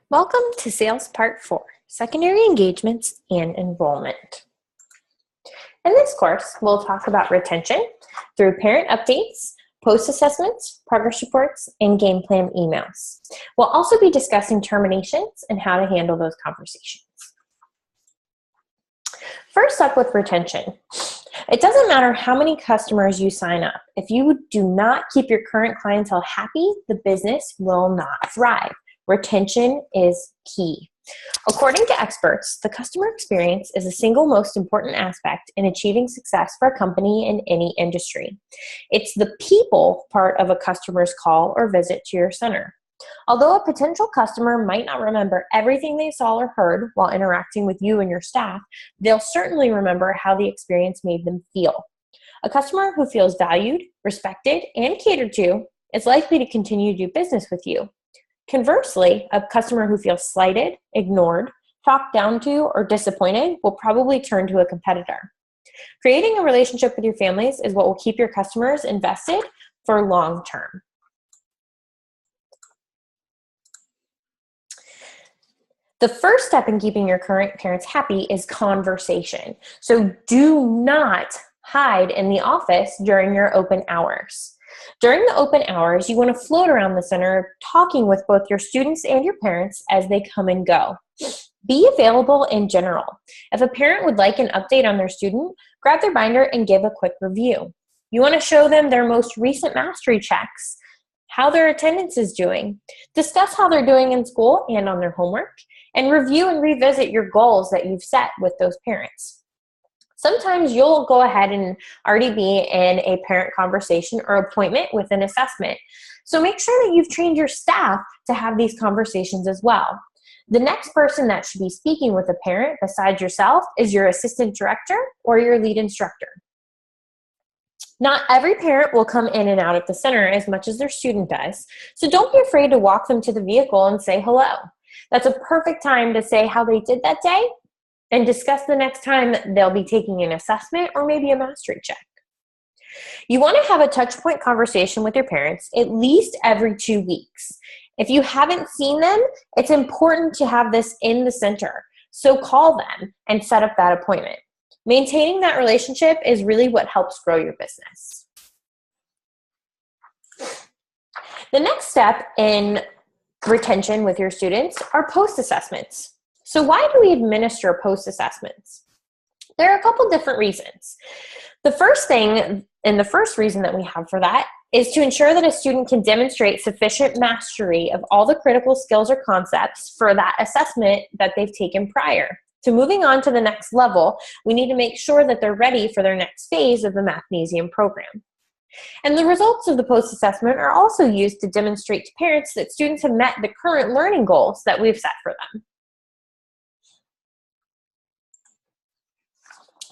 Welcome to Sales Part 4, Secondary Engagements and Enrollment. In this course, we'll talk about retention through parent updates, post-assessments, progress reports, and game plan emails. We'll also be discussing terminations and how to handle those conversations. First up with retention. It doesn't matter how many customers you sign up. If you do not keep your current clientele happy, the business will not thrive. Retention is key. According to experts, the customer experience is the single most important aspect in achieving success for a company in any industry. It's the people part of a customer's call or visit to your center. Although a potential customer might not remember everything they saw or heard while interacting with you and your staff, they'll certainly remember how the experience made them feel. A customer who feels valued, respected, and catered to is likely to continue to do business with you. Conversely, a customer who feels slighted, ignored, talked down to, or disappointed will probably turn to a competitor. Creating a relationship with your families is what will keep your customers invested for long term. The first step in keeping your current parents happy is conversation. So do not hide in the office during your open hours. During the open hours, you want to float around the center talking with both your students and your parents as they come and go. Be available in general. If a parent would like an update on their student, grab their binder and give a quick review. You want to show them their most recent mastery checks, how their attendance is doing, discuss how they're doing in school and on their homework, and review and revisit your goals that you've set with those parents. Sometimes you'll go ahead and already be in a parent conversation or appointment with an assessment. So make sure that you've trained your staff to have these conversations as well. The next person that should be speaking with a parent besides yourself is your assistant director or your lead instructor. Not every parent will come in and out of the center as much as their student does, so don't be afraid to walk them to the vehicle and say hello. That's a perfect time to say how they did that day and discuss the next time they'll be taking an assessment or maybe a mastery check. You want to have a touch point conversation with your parents at least every 2 weeks. If you haven't seen them, it's important to have this in the center. So call them and set up that appointment. Maintaining that relationship is really what helps grow your business. The next step in retention with your students are post-assessments. So why do we administer post-assessments? There are a couple different reasons. The first thing, and the first reason that we have for that, is to ensure that a student can demonstrate sufficient mastery of all the critical skills or concepts for that assessment that they've taken prior. So moving on to the next level, we need to make sure that they're ready for their next phase of the Mathnasium program. And the results of the post-assessment are also used to demonstrate to parents that students have met the current learning goals that we've set for them.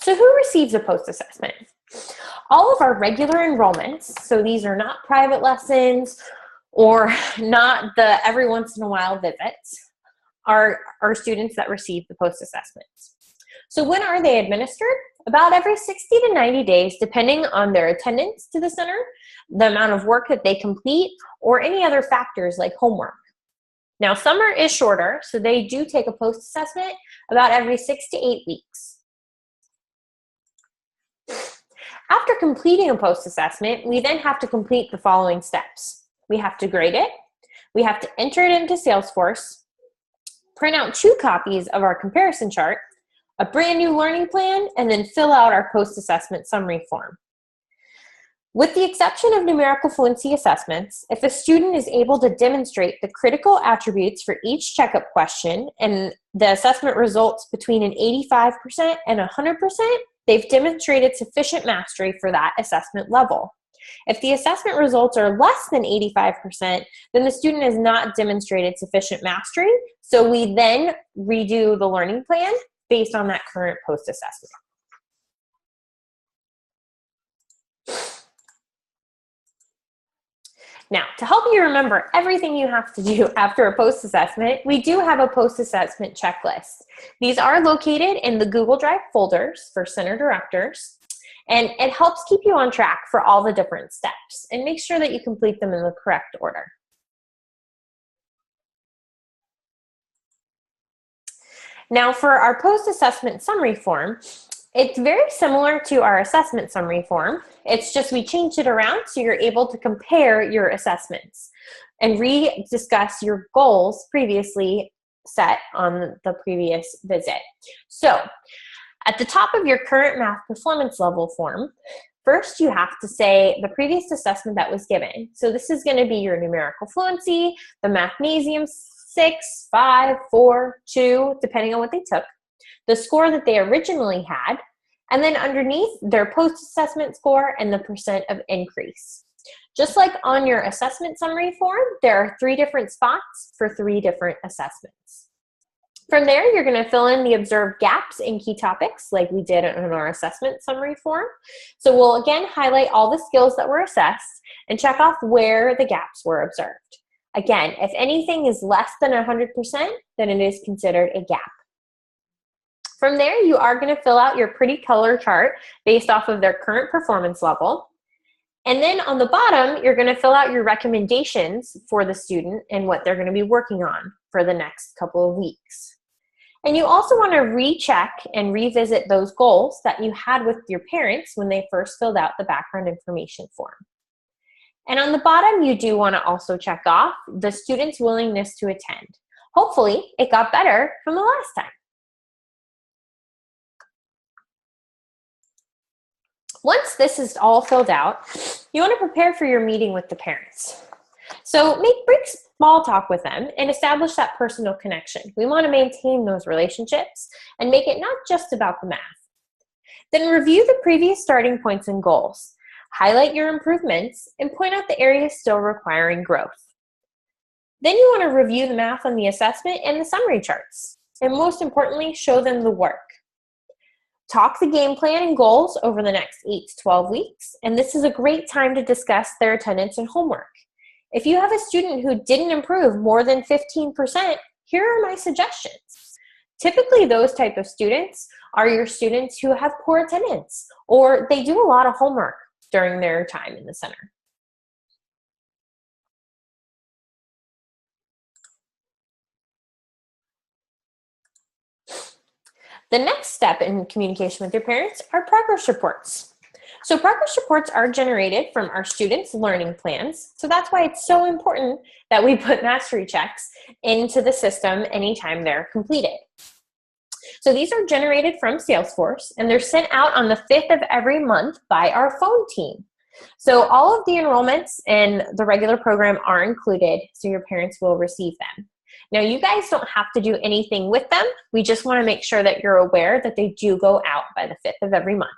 So who receives a post-assessment? All of our regular enrollments, so these are not private lessons or not the every once in a while visits, are students that receive the post-assessments. So when are they administered? About every 60 to 90 days, depending on their attendance to the center, the amount of work that they complete, or any other factors like homework. Now, summer is shorter, so they do take a post-assessment about every 6 to 8 weeks. After completing a post-assessment, we then have to complete the following steps. We have to grade it, we have to enter it into Salesforce, print out 2 copies of our comparison chart, a brand new learning plan, and then fill out our post-assessment summary form. With the exception of numerical fluency assessments, if a student is able to demonstrate the critical attributes for each checkup question and the assessment results between an 85% and 100%, they've demonstrated sufficient mastery for that assessment level. If the assessment results are less than 85%, then the student has not demonstrated sufficient mastery, so we then redo the learning plan based on that current post-assessment. Now, to help you remember everything you have to do after a post-assessment, we do have a post-assessment checklist. These are located in the Google Drive folders for center directors, and it helps keep you on track for all the different steps and make sure that you complete them in the correct order. Now for our post-assessment summary form, it's very similar to our assessment summary form. It's just we changed it around so you're able to compare your assessments and re-discuss your goals previously set on the previous visit. So at the top of your current math performance level form, first you have to say the previous assessment that was given. So this is going to be your numerical fluency, the Mathnasium 6, 5, 4, 2, depending on what they took, the score that they originally had, and then underneath their post-assessment score and the percent of increase. Just like on your assessment summary form, there are 3 different spots for 3 different assessments. From there, you're going to fill in the observed gaps in key topics like we did in our assessment summary form. So we'll again highlight all the skills that were assessed and check off where the gaps were observed. Again, if anything is less than 100%, then it is considered a gap. From there, you are going to fill out your pretty color chart based off of their current performance level. And then on the bottom, you're going to fill out your recommendations for the student and what they're going to be working on for the next couple of weeks. And you also want to recheck and revisit those goals that you had with your parents when they first filled out the background information form. And on the bottom, you do want to also check off the student's willingness to attend. Hopefully, it got better from the last time. Once this is all filled out, you want to prepare for your meeting with the parents. So break small talk with them and establish that personal connection. We want to maintain those relationships and make it not just about the math. Then review the previous starting points and goals. Highlight your improvements and point out the areas still requiring growth. Then you want to review the math on the assessment and the summary charts. And most importantly, show them the work. Talk the game plan and goals over the next 8 to 12 weeks, and this is a great time to discuss their attendance and homework. If you have a student who didn't improve more than 15%, here are my suggestions. Typically, those type of students are your students who have poor attendance, or they do a lot of homework during their time in the center. The next step in communication with your parents are progress reports. So progress reports are generated from our students' learning plans. So that's why it's so important that we put mastery checks into the system anytime they're completed. So these are generated from Salesforce, and they're sent out on the 5th of every month by our phone team. So all of the enrollments in the regular program are included, so your parents will receive them. Now, you guys don't have to do anything with them. We just want to make sure that you're aware that they do go out by the 5th of every month,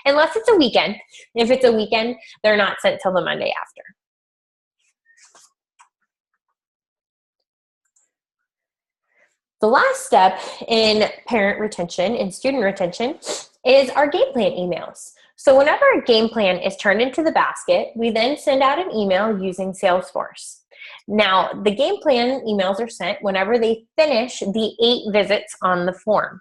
unless it's a weekend. If it's a weekend, they're not sent till the Monday after. The last step in parent retention and student retention is our game plan emails. So whenever a game plan is turned into the basket, we then send out an email using Salesforce. Now, the game plan emails are sent whenever they finish the 8 visits on the form.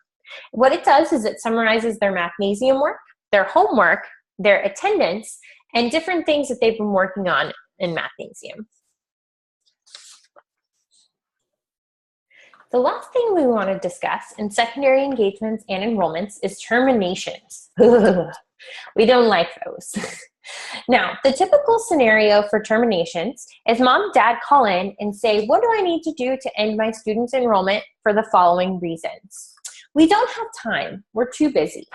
What it does is it summarizes their Mathnasium work, their homework, their attendance, and different things that they've been working on in Mathnasium. The last thing we want to discuss in secondary engagements and enrollments is terminations. We don't like those. Now, the typical scenario for terminations is mom and dad call in and say, what do I need to do to end my student's enrollment for the following reasons? We don't have time. We're too busy.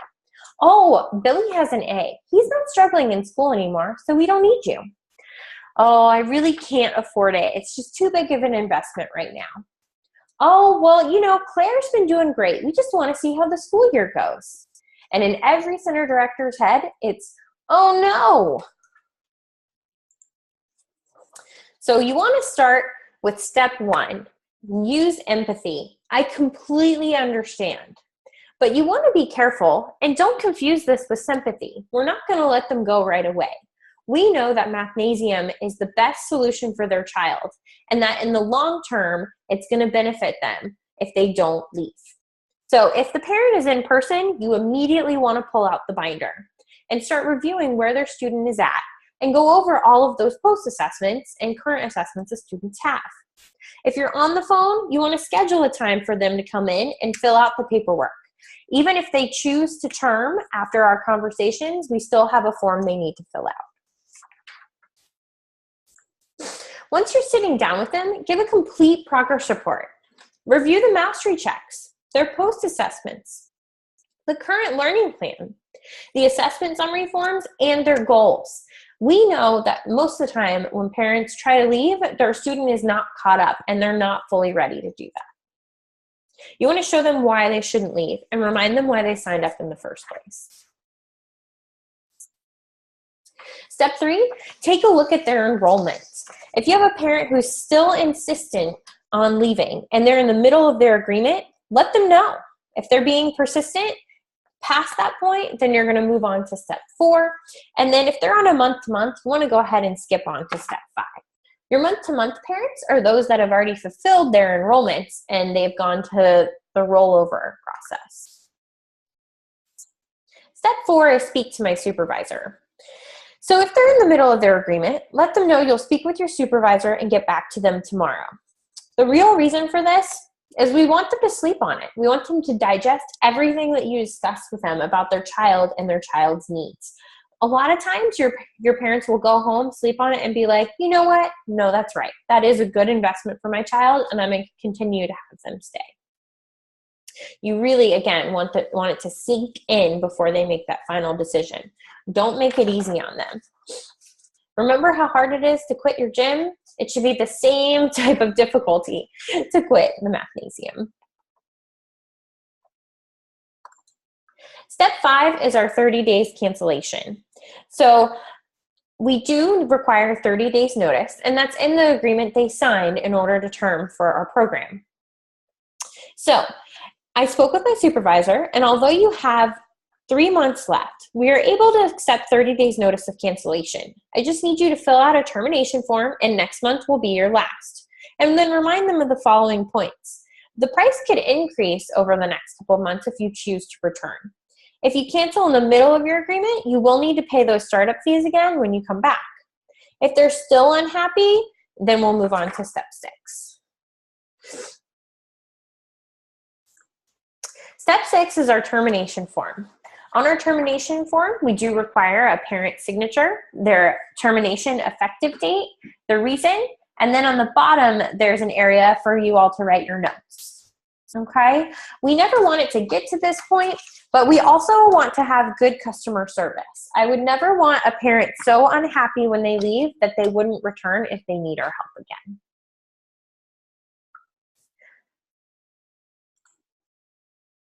Oh, Billy has an A. He's not struggling in school anymore, so we don't need you. Oh, I really can't afford it. It's just too big of an investment right now. Oh, well, you know, Claire's been doing great. We just want to see how the school year goes. And in every center director's head, it's, oh no. So you want to start with step 1. Use empathy. I completely understand. But you want to be careful and don't confuse this with sympathy. We're not going to let them go right away. We know that Mathnasium is the best solution for their child and that in the long term, it's going to benefit them if they don't leave. So if the parent is in person, you immediately want to pull out the binder and start reviewing where their student is at and go over all of those post-assessments and current assessments the students have. If you're on the phone, you want to schedule a time for them to come in and fill out the paperwork. Even if they choose to term after our conversations, we still have a form they need to fill out. Once you're sitting down with them, give a complete progress report. Review the mastery checks, their post-assessments, the current learning plan, the assessment summary forms, and their goals. We know that most of the time when parents try to leave, their student is not caught up and they're not fully ready to do that. You want to show them why they shouldn't leave and remind them why they signed up in the first place. Step 3, take a look at their enrollment. If you have a parent who's still insistent on leaving and they're in the middle of their agreement, let them know. If they're being persistent past that point, then you're going to move on to step 4. And then if they're on a month-to-month, you want to go ahead and skip on to step 5. Your month-to-month parents are those that have already fulfilled their enrollments and they've gone to the rollover process. Step 4 is speak to my supervisor. So if they're in the middle of their agreement, let them know you'll speak with your supervisor and get back to them tomorrow. The real reason for this is we want them to sleep on it. We want them to digest everything that you discussed with them about their child and their child's needs. A lot of times your parents will go home, sleep on it, and be like, you know what? No, that's right. That is a good investment for my child, and I'm going to continue to have them stay. You really, again, want it to sink in before they make that final decision. Don't make it easy on them. Remember how hard it is to quit your gym? It should be the same type of difficulty to quit the mathnasium. Step 5 is our 30 days cancellation. So we do require 30 days notice, and that's in the agreement they signed in order to term for our program. So I spoke with my supervisor, and although you have 3 months left, we are able to accept 30 days notice of cancellation. I just need you to fill out a termination form, and next month will be your last. And then remind them of the following points. The price could increase over the next couple of months if you choose to return. If you cancel in the middle of your agreement, you will need to pay those startup fees again when you come back. If they're still unhappy, then we'll move on to step 6. Step 6 is our termination form. On our termination form, we do require a parent signature, their termination effective date, the reason, and then on the bottom, there's an area for you all to write your notes. Okay? We never want it to get to this point, but we also want to have good customer service. I would never want a parent so unhappy when they leave that they wouldn't return if they need our help again.